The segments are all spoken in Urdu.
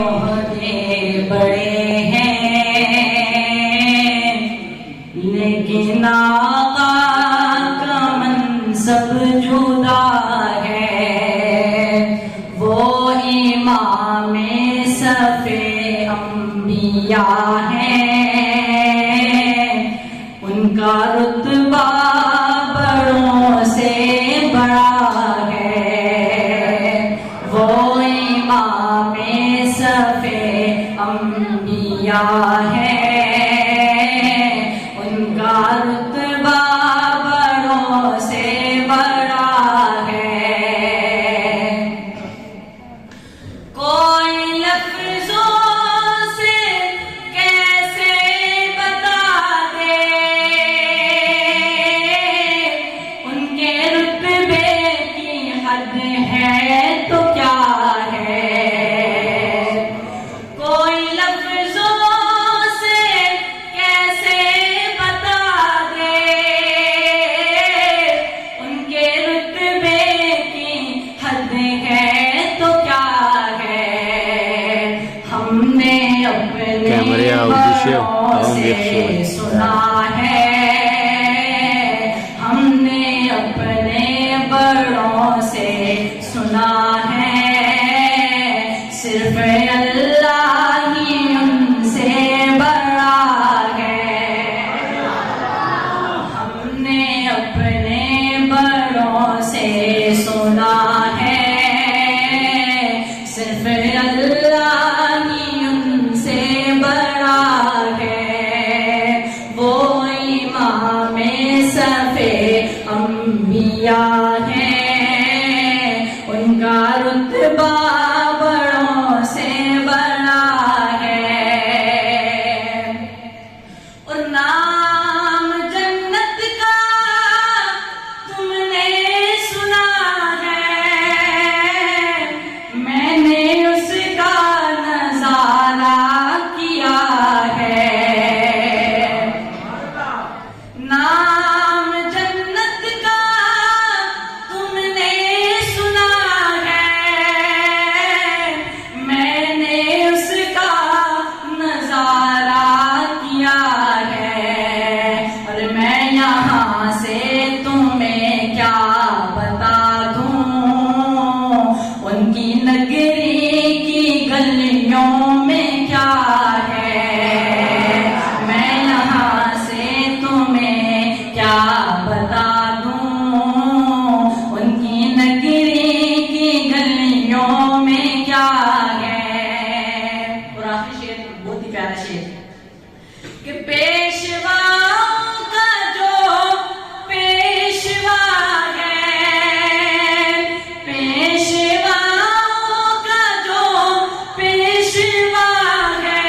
عہدے بڑے ہیں، لیکن آقا کا منصب جدا ہے۔ وہ امام صف انبیاء ہیں، ان کا رتبہ بڑوں سے بڑا ہے۔ وہ امام صف انبیاء ہیں، ان کا رتبہ بڑوں سے بڑا ہے۔ کوئی لفظوں سے کیسے بتا دے ان کے رتبے کی حد ہے تو کیا ہے۔ کوئی لفظوں سے کیسے بتا دے ان کے رتبے کی حد ہے تو کیا ہے۔ ہم نے اپنے بڑوں سے سنا ہے، ہم نے اپنے بڑوں سے سنا ہے، صرف اللہ ہی ان سے بڑا ہے۔ ہم نے اپنے بڑوں سے سنا ہے، صرف اللہ ہی ان سے بڑا ہے۔ وہ امام صف انبیاء ہیں، ان کا رتبہ بڑوں سے بڑا ہے۔ اور نام جنت کا تم نے سنا ہے، میں نے اس کا نظارہ کیا ہے۔ نام جنت کا تم نے سنا ہے، میں نے اس کا نظارہ کیا ہے۔ اور میں یہاں سے تمہیں کیا بتا دوں، ان کی نگری کی گلیوں میں کیا ہے۔ میں یہاں سے تمہیں کیا بتا دوں، ان کی نگری کی گلیوں میں کیا ہے۔ اور آخری شعر بہت ہی پیارا شعر کہ پیشواؤں کا جو پیشوا ہے، پیشواؤں کا جو پیشوا ہے،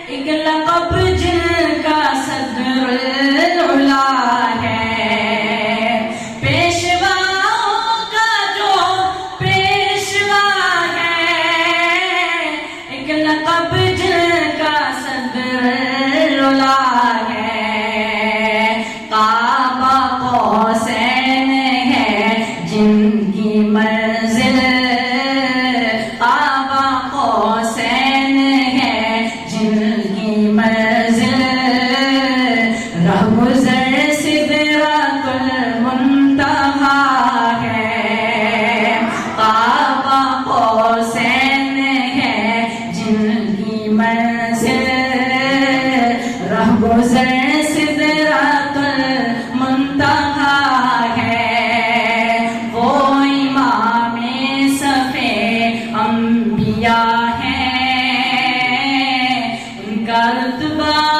ایک لقب جن کا صدر العلا ہے۔ پیشواؤں کا جو پیشوا ہے، ایک لقب جن کا صدر العلا ہے۔ کعبہ قوسین ہے جن کی منزل، کعبہ قوسین ہے جن کی منزل، رہگزر سدرۃ المنتہا ہے۔ کعبہ قوسین ہے جن کی منزل، رہگزر سدرۃ المنتہا ہے۔ وہ امام صف انبیاء ہیں، ان کا رتبہ